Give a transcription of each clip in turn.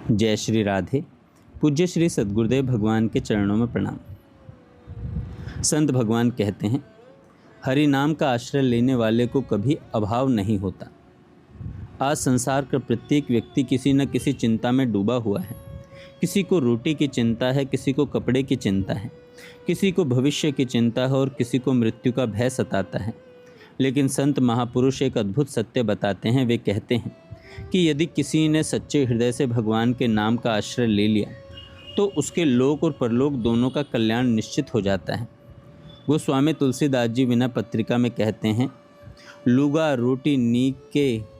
जय श्री राधे। पूज्य श्री सद्गुरुदेव भगवान के चरणों में प्रणाम। संत भगवान कहते हैं, हरि नाम का आश्रय लेने वाले को कभी अभाव नहीं होता। आज संसार का प्रत्येक व्यक्ति किसी न किसी चिंता में डूबा हुआ है। किसी को रोटी की चिंता है, किसी को कपड़े की चिंता है, किसी को भविष्य की चिंता है और किसी को मृत्यु का भय सताता है। लेकिन संत महापुरुष एक अद्भुत सत्य बताते हैं। वे कहते हैं कि यदि किसी ने सच्चे हृदय से भगवान के नाम का आश्रय ले लिया तो उसके लोक और परलोक दोनों का कल्याण निश्चित हो जाता है। गोस्वामी तुलसीदास जी विनय पत्रिका में कहते हैं, लुगा रोटी नीक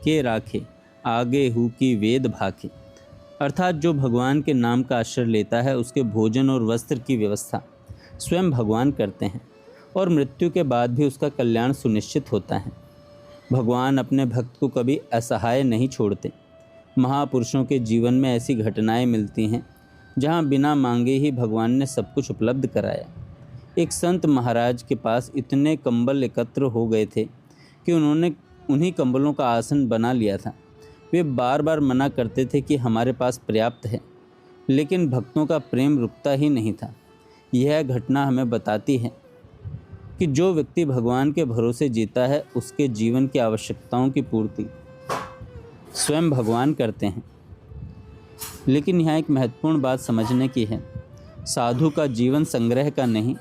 के राखे, आगे हु की वेद भाखे। अर्थात जो भगवान के नाम का आश्रय लेता है उसके भोजन और वस्त्र की व्यवस्था स्वयं भगवान करते हैं और मृत्यु के बाद भी उसका कल्याण सुनिश्चित होता है। भगवान अपने भक्त को कभी असहाय नहीं छोड़ते। महापुरुषों के जीवन में ऐसी घटनाएं मिलती हैं जहां बिना मांगे ही भगवान ने सब कुछ उपलब्ध कराया। एक संत महाराज के पास इतने कंबल एकत्र हो गए थे कि उन्होंने उन्हीं कंबलों का आसन बना लिया था। वे बार बार मना करते थे कि हमारे पास पर्याप्त है, लेकिन भक्तों का प्रेम रुकता ही नहीं था। यह घटना हमें बताती है कि जो व्यक्ति भगवान के भरोसे जीता है उसके जीवन की आवश्यकताओं की पूर्ति स्वयं भगवान करते हैं। लेकिन यहाँ एक महत्वपूर्ण बात समझने की है। साधु का जीवन संग्रह का नहीं,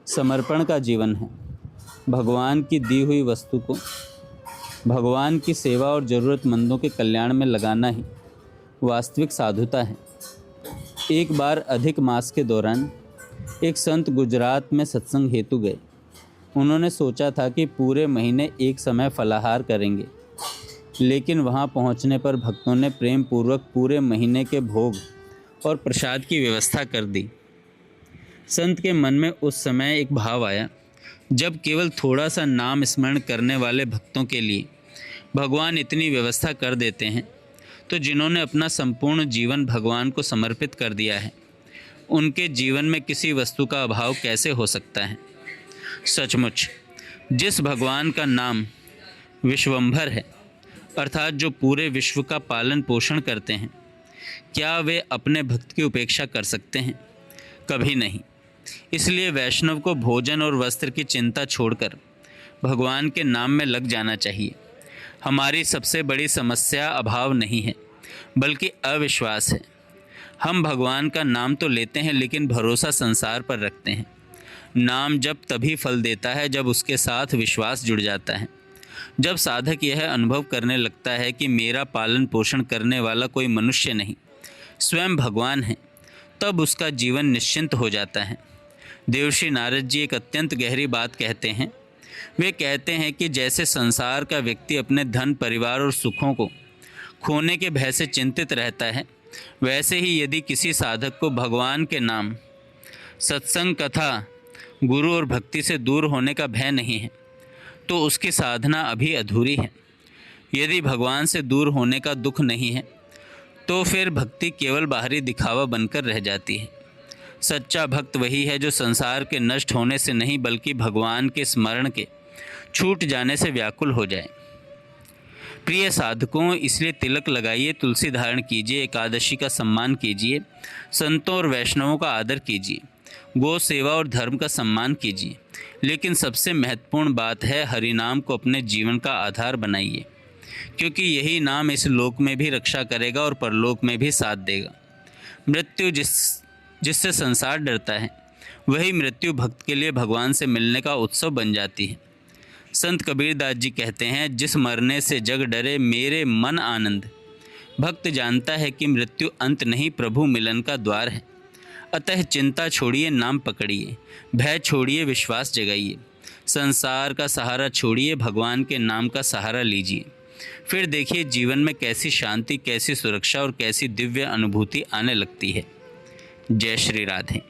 समर्पण का जीवन है। भगवान की दी हुई वस्तु को भगवान की सेवा और ज़रूरतमंदों के कल्याण में लगाना ही वास्तविक साधुता है। एक बार अधिक मास के दौरान एक संत गुजरात में सत्संग हेतु गए। उन्होंने सोचा था कि पूरे महीने एक समय फलाहार करेंगे, लेकिन वहां पहुंचने पर भक्तों ने प्रेम पूर्वक पूरे महीने के भोग और प्रसाद की व्यवस्था कर दी। संत के मन में उस समय एक भाव आया, जब केवल थोड़ा सा नाम स्मरण करने वाले भक्तों के लिए भगवान इतनी व्यवस्था कर देते हैं, तो जिन्होंने अपना संपूर्ण जीवन भगवान को समर्पित कर दिया है, उनके जीवन में किसी वस्तु का अभाव कैसे हो सकता है। सचमुच जिस भगवान का नाम विश्वंभर है, अर्थात जो पूरे विश्व का पालन पोषण करते हैं, क्या वे अपने भक्त की उपेक्षा कर सकते हैं? कभी नहीं। इसलिए वैष्णव को भोजन और वस्त्र की चिंता छोड़कर भगवान के नाम में लग जाना चाहिए। हमारी सबसे बड़ी समस्या अभाव नहीं है, बल्कि अविश्वास है। हम भगवान का नाम तो लेते हैं, लेकिन भरोसा संसार पर रखते हैं। नाम जब तभी फल देता है जब उसके साथ विश्वास जुड़ जाता है। जब साधक यह अनुभव करने लगता है कि मेरा पालन पोषण करने वाला कोई मनुष्य नहीं, स्वयं भगवान है, तब उसका जीवन निश्चिंत हो जाता है। देवर्षि नारद जी एक अत्यंत गहरी बात कहते हैं। वे कहते हैं कि जैसे संसार का व्यक्ति अपने धन, परिवार और सुखों को खोने के भय से चिंतित रहता है, वैसे ही यदि किसी साधक को भगवान के नाम, सत्संग, कथा, गुरु और भक्ति से दूर होने का भय नहीं है, तो उसकी साधना अभी अधूरी है। यदि भगवान से दूर होने का दुख नहीं है, तो फिर भक्ति केवल बाहरी दिखावा बनकर रह जाती है। सच्चा भक्त वही है जो संसार के नष्ट होने से नहीं, बल्कि भगवान के स्मरण के छूट जाने से व्याकुल हो जाए। प्रिय साधकों, इसलिए तिलक लगाइए, तुलसी धारण कीजिए, एकादशी का सम्मान कीजिए, संतों और वैष्णवों का आदर कीजिए, गौ सेवा और धर्म का सम्मान कीजिए। लेकिन सबसे महत्वपूर्ण बात है, हरिनाम को अपने जीवन का आधार बनाइए, क्योंकि यही नाम इस लोक में भी रक्षा करेगा और परलोक में भी साथ देगा। मृत्यु जिससे संसार डरता है, वही मृत्यु भक्त के लिए भगवान से मिलने का उत्सव बन जाती है। संत कबीरदास जी कहते हैं, जिस मरने से जग डरे मेरे मन आनंद। भक्त जानता है कि मृत्यु अंत नहीं, प्रभु मिलन का द्वार है। अतः चिंता छोड़िए, नाम पकड़िए, भय छोड़िए, विश्वास जगाइए, संसार का सहारा छोड़िए, भगवान के नाम का सहारा लीजिए। फिर देखिए जीवन में कैसी शांति, कैसी सुरक्षा और कैसी दिव्य अनुभूति आने लगती है। जय श्री राधे।